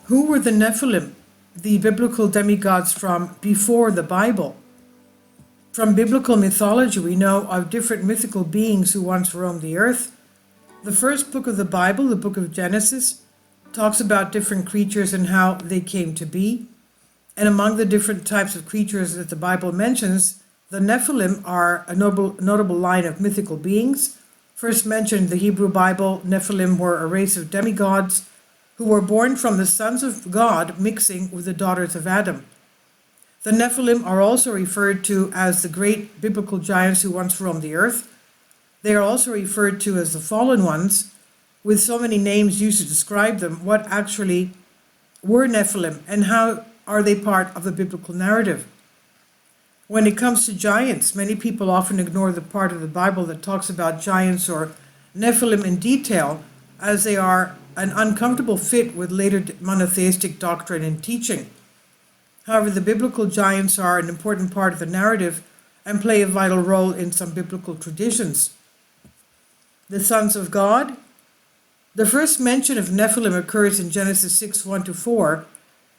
Who were the Nephilim, the biblical demigods from before the Bible? From biblical mythology, we know of different mythical beings who once roamed the earth. The first book of the Bible, the book of Genesis, talks about different creatures and how they came to be. And among the different types of creatures that the Bible mentions, the Nephilim are a notable line of mythical beings. First mentioned in the Hebrew Bible, Nephilim were a race of demigods who were born from the sons of God mixing with the daughters of Adam. The Nephilim are also referred to as the great biblical giants who once roamed the earth. They are also referred to as the fallen ones, with so many names used to describe them. What actually were Nephilim, and how are they part of the biblical narrative? When it comes to giants, many people often ignore the part of the Bible that talks about giants or Nephilim in detail, as they are an uncomfortable fit with later monotheistic doctrine and teaching. However, the biblical giants are an important part of the narrative and play a vital role in some biblical traditions. The sons of God. The first mention of Nephilim occurs in Genesis 6:1-4,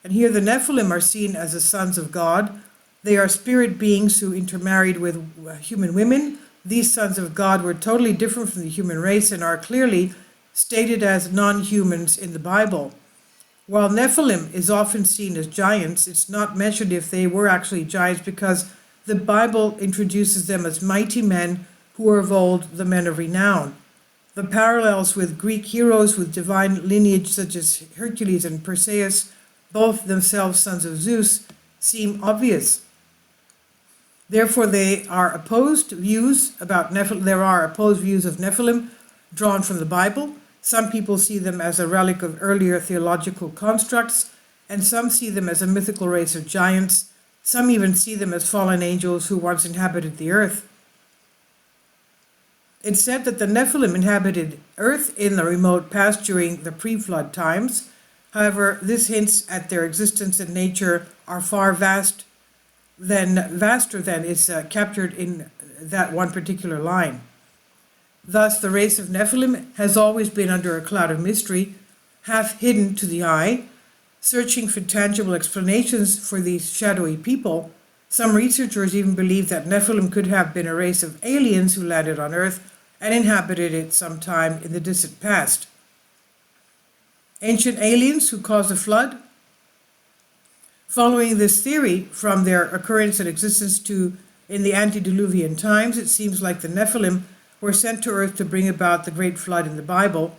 and here the Nephilim are seen as the sons of God. They are spirit beings who intermarried with human women. These sons of God were totally different from the human race and are clearly stated as non-humans in the Bible. While Nephilim is often seen as giants, it's not mentioned if they were actually giants, because the Bible introduces them as mighty men who were of old, the men of renown. The parallels with Greek heroes with divine lineage such as Hercules and Perseus, both themselves sons of Zeus, seem obvious. Therefore, there are opposed views of Nephilim drawn from the Bible. Some people see them as a relic of earlier theological constructs, and some see them as a mythical race of giants. Some even see them as fallen angels who once inhabited the earth. It's said that the Nephilim inhabited earth in the remote past during the pre-flood times. However, this hints at their existence and nature are far vaster than is captured in that one particular line. Thus, the race of Nephilim has always been under a cloud of mystery, half hidden to the eye. Searching for tangible explanations for these shadowy people, some researchers even believe that Nephilim could have been a race of aliens who landed on Earth and inhabited it sometime in the distant past. Ancient aliens who caused the flood. Following this theory, from their occurrence and existence in the antediluvian times, it seems like the Nephilim were sent to earth to bring about the great flood in the Bible.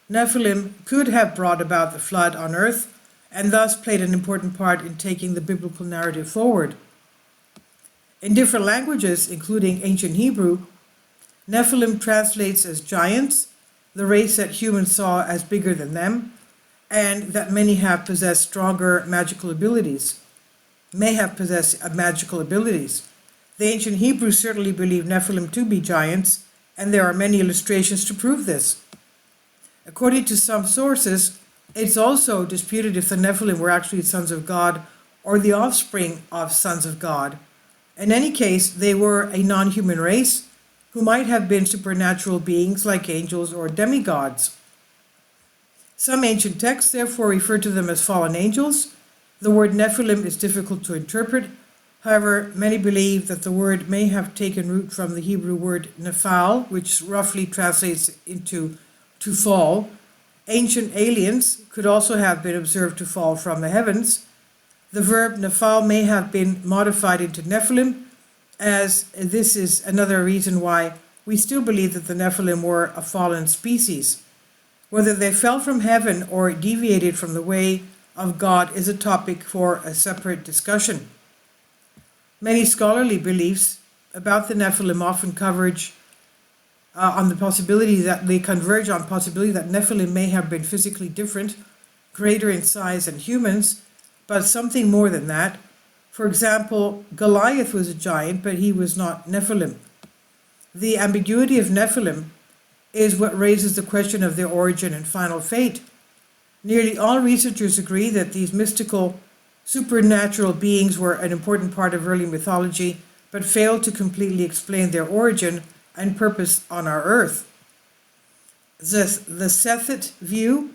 Nephilim could have brought about the flood on earth and thus played an important part in taking the biblical narrative forward. In different languages, including ancient Hebrew, Nephilim translates as giants, the race that humans saw as bigger than them, and that many have possessed stronger magical abilities. The ancient Hebrews certainly believed Nephilim to be giants, and there are many illustrations to prove this. According to some sources, it's also disputed if the Nephilim were actually sons of God or the offspring of sons of God. In any case, they were a non-human race who might have been supernatural beings like angels or demigods. Some ancient texts therefore refer to them as fallen angels. The word Nephilim is difficult to interpret. However, many believe that the word may have taken root from the Hebrew word nephal, which roughly translates into to fall. Ancient aliens could also have been observed to fall from the heavens. The verb nephal may have been modified into Nephilim, as this is another reason why we still believe that the Nephilim were a fallen species. Whether they fell from heaven or deviated from the way of God is a topic for a separate discussion. Many scholarly beliefs about the Nephilim often converge on possibility that Nephilim may have been physically different, greater in size than humans, but something more than that. For example, Goliath was a giant, but he was not Nephilim. The ambiguity of Nephilim is what raises the question of their origin and final fate. Nearly all researchers agree that these mystical, supernatural beings were an important part of early mythology, but failed to completely explain their origin and purpose on our earth. The Sethite view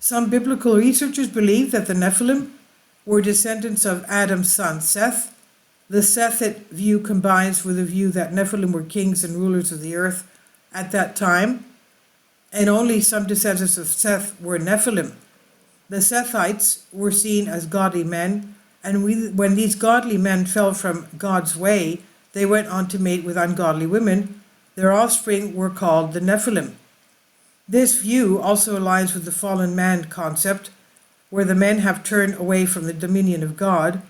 Some biblical researchers believe that the Nephilim were descendants of Adam's son Seth. The Sethite view combines with the view that Nephilim were kings and rulers of the earth at that time, and only some descendants of Seth were Nephilim. The Sethites were seen as godly men, and when these godly men fell from God's way, they went on to mate with ungodly women. Their offspring were called the Nephilim. This view also aligns with the fallen man concept, where the men have turned away from the dominion of God.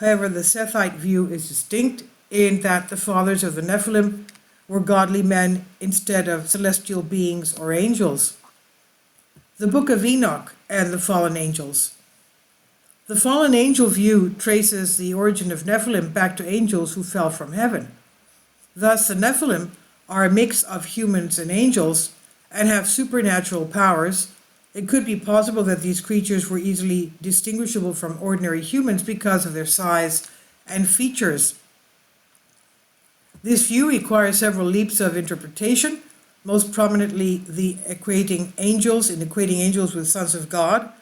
However, the Sethite view is distinct in that the fathers of the Nephilim were godly men instead of celestial beings or angels. The Book of Enoch and the fallen angels. The fallen angel view traces the origin of Nephilim back to angels who fell from heaven. Thus, the Nephilim are a mix of humans and angels and have supernatural powers. It could be possible that these creatures were easily distinguishable from ordinary humans because of their size and features. This view requires several leaps of interpretation, most prominently the equating angels with sons of God.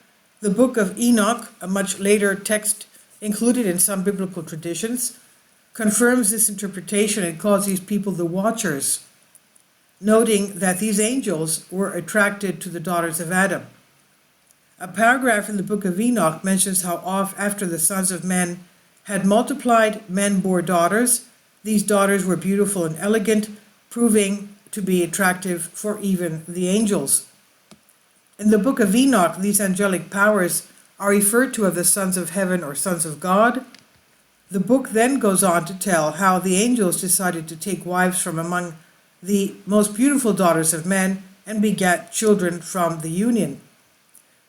The Book of Enoch, a much later text included in some biblical traditions, confirms this interpretation and calls these people the Watchers, noting that these angels were attracted to the daughters of Adam. A paragraph in the Book of Enoch mentions how after the sons of men had multiplied, men bore daughters. These daughters were beautiful and elegant, proving to be attractive for even the angels. In the Book of Enoch, these angelic powers are referred to as the sons of heaven or sons of God. The book then goes on to tell how the angels decided to take wives from among the most beautiful daughters of men and begat children from the union.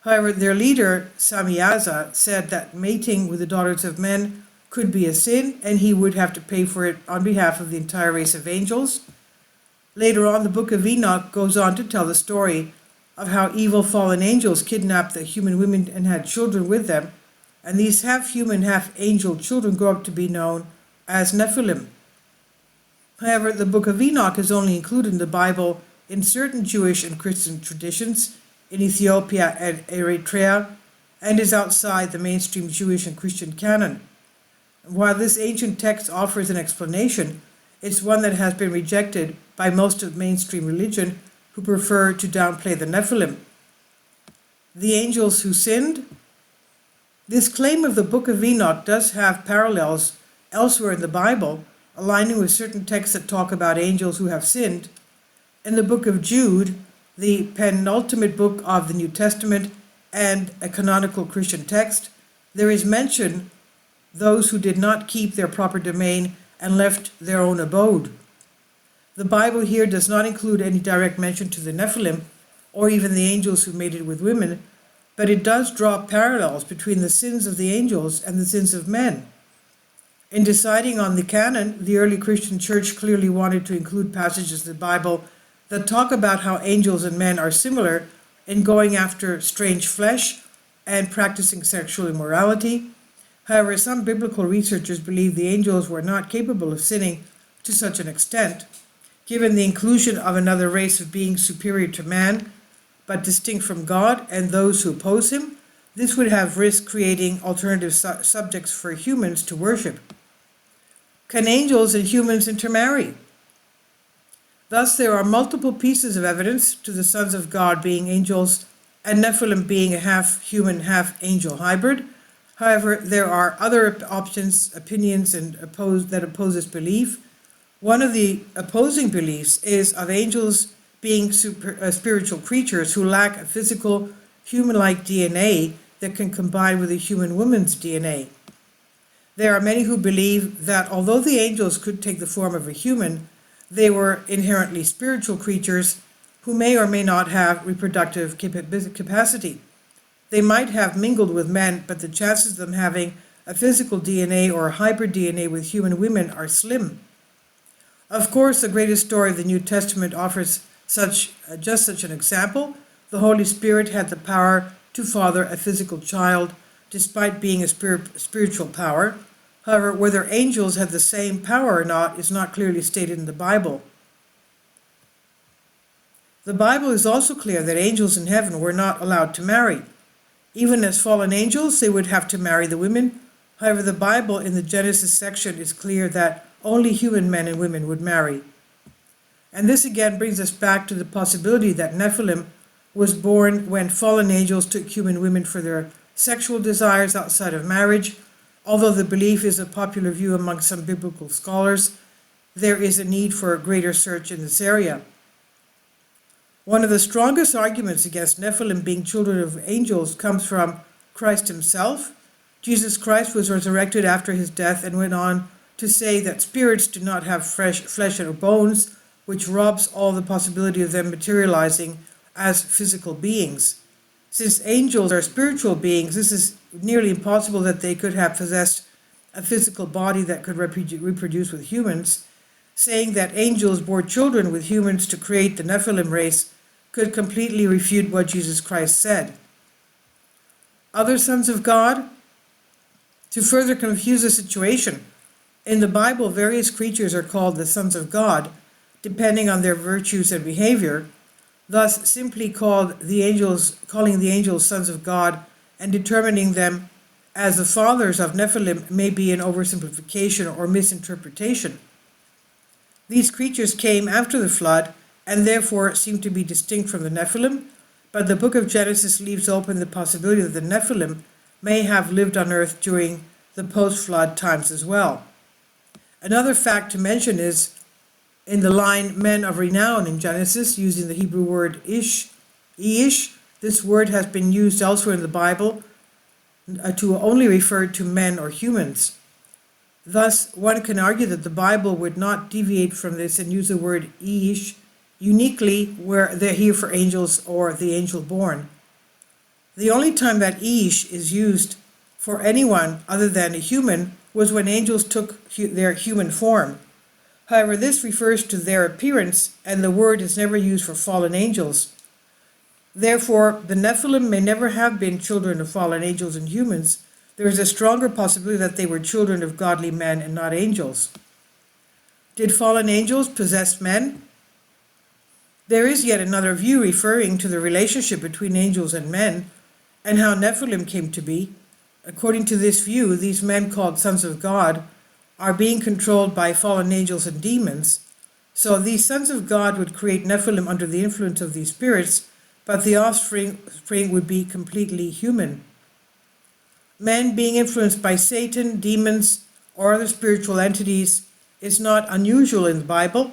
However, their leader, Samyaza, said that mating with the daughters of men could be a sin, and he would have to pay for it on behalf of the entire race of angels. Later on, the Book of Enoch goes on to tell the story of how evil fallen angels kidnapped the human women and had children with them, and these half-human, half-angel children grow up to be known as Nephilim. However, the Book of Enoch is only included in the Bible in certain Jewish and Christian traditions in Ethiopia and Eritrea, and is outside the mainstream Jewish and Christian canon. While this ancient text offers an explanation, it's one that has been rejected by most of mainstream religion, who prefer to downplay the Nephilim. The angels who sinned. This claim of the Book of Enoch does have parallels elsewhere in the Bible, aligning with certain texts that talk about angels who have sinned. In the Book of Jude, the penultimate book of the New Testament and a canonical Christian text, there is mention those who did not keep their proper domain and left their own abode. The Bible here does not include any direct mention to the Nephilim or even the angels who mated with women, but it does draw parallels between the sins of the angels and the sins of men. In deciding on the canon, the early Christian church clearly wanted to include passages in the Bible that talk about how angels and men are similar in going after strange flesh and practicing sexual immorality. However, some biblical researchers believe the angels were not capable of sinning to such an extent. Given the inclusion of another race of beings superior to man, but distinct from God and those who oppose him, this would have risked creating alternative subjects for humans to worship. Can angels and humans intermarry? Thus, there are multiple pieces of evidence to the sons of God being angels and Nephilim being a half-human, half-angel hybrid. However, there are other opinions that oppose this belief. One of the opposing beliefs is of angels being spiritual creatures who lack a physical, human-like DNA that can combine with a human woman's DNA. There are many who believe that although the angels could take the form of a human, they were inherently spiritual creatures who may or may not have reproductive capacity. They might have mingled with men, but the chances of them having a physical DNA or a hybrid DNA with human women are slim. Of course, the greatest story of the New Testament offers just such an example. The Holy Spirit had the power to father a physical child, despite being a spiritual power. However, whether angels had the same power or not is not clearly stated in the Bible. The Bible is also clear that angels in heaven were not allowed to marry. Even as fallen angels, they would have to marry the women. However, the Bible in the Genesis section is clear that only human men and women would marry. And this again brings us back to the possibility that Nephilim was born when fallen angels took human women for their sexual desires outside of marriage. Although the belief is a popular view among some biblical scholars, there is a need for a greater search in this area. One of the strongest arguments against Nephilim being children of angels comes from Christ himself. Jesus Christ was resurrected after his death and went on to say that spirits do not have flesh or bones, which robs all the possibility of them materializing as physical beings. Since angels are spiritual beings, this is nearly impossible that they could have possessed a physical body that could reproduce with humans. Saying that angels bore children with humans to create the Nephilim race could completely refute what Jesus Christ said. Other sons of God? To further confuse the situation, in the Bible, various creatures are called the sons of God, depending on their virtues and behavior. Thus, simply calling the angels sons of God and determining them as the fathers of Nephilim may be an oversimplification or misinterpretation. These creatures came after the flood and therefore seem to be distinct from the Nephilim, but the book of Genesis leaves open the possibility that the Nephilim may have lived on earth during the post-flood times as well. Another fact to mention is in the line men of renown in Genesis, using the Hebrew word ish, this word has been used elsewhere in the Bible to only refer to men or humans. Thus, one can argue that the Bible would not deviate from this and use the word ish uniquely where they're here for angels or the angel born. The only time that ish is used for anyone other than a human was when angels took their human form. However, this refers to their appearance, and the word is never used for fallen angels. Therefore, the Nephilim may never have been children of fallen angels and humans. There is a stronger possibility that they were children of godly men and not angels. Did fallen angels possess men? There is yet another view referring to the relationship between angels and men and how Nephilim came to be. According to this view, these men called sons of God are being controlled by fallen angels and demons. So these sons of God would create Nephilim under the influence of these spirits, but the offspring would be completely human. Men being influenced by Satan, demons, or other spiritual entities is not unusual in the Bible.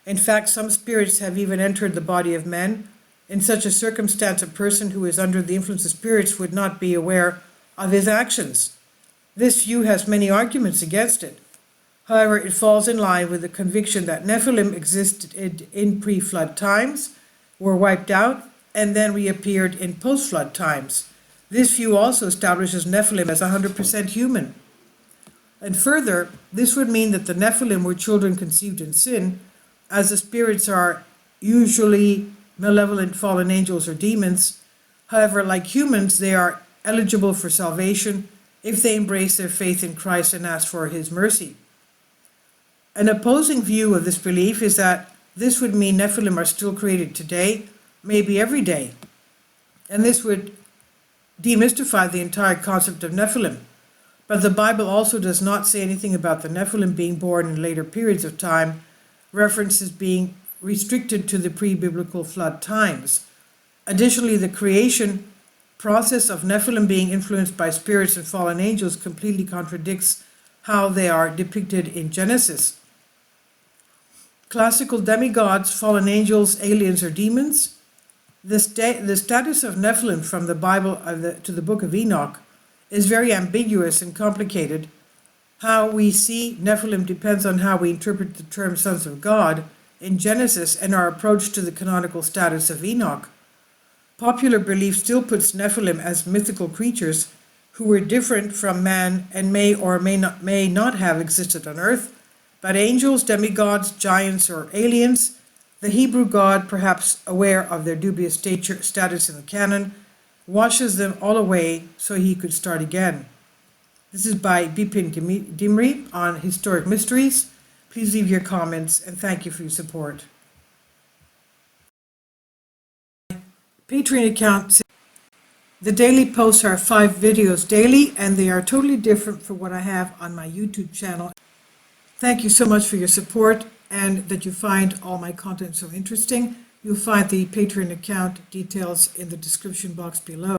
In fact, some spirits have even entered the body of men. In such a circumstance, a person who is under the influence of spirits would not be aware of his actions. This view has many arguments against it. However, it falls in line with the conviction that Nephilim existed in pre-flood times, were wiped out, and then reappeared in post-flood times. This view also establishes Nephilim as 100% human. And further, this would mean that the Nephilim were children conceived in sin, as the spirits are usually malevolent fallen angels or demons. However, like humans, they are eligible for salvation if they embrace their faith in Christ and ask for his mercy. An opposing view of this belief is that this would mean Nephilim are still created today, maybe every day. And this would demystify the entire concept of Nephilim. But the Bible also does not say anything about the Nephilim being born in later periods of time, references being restricted to the pre-biblical flood times. Additionally, the creation process of Nephilim being influenced by spirits and fallen angels completely contradicts how they are depicted in Genesis. Classical demigods, fallen angels, aliens, or demons. The status of Nephilim from the Bible to the book of Enoch is very ambiguous and complicated. How we see Nephilim depends on how we interpret the term sons of God in Genesis and our approach to the canonical status of Enoch. Popular belief still puts Nephilim as mythical creatures who were different from man and may or may not have existed on earth, but angels, demigods, giants, or aliens, the Hebrew God, perhaps aware of their dubious status in the canon, washes them all away so he could start again. This is by Bipin Dimri on Historic Mysteries. Please leave your comments and thank you for your support. Patreon account, the daily posts are 5 videos daily, and they are totally different from what I have on my YouTube channel. Thank you so much for your support and that you find all my content so interesting. You'll find the Patreon account details in the description box below.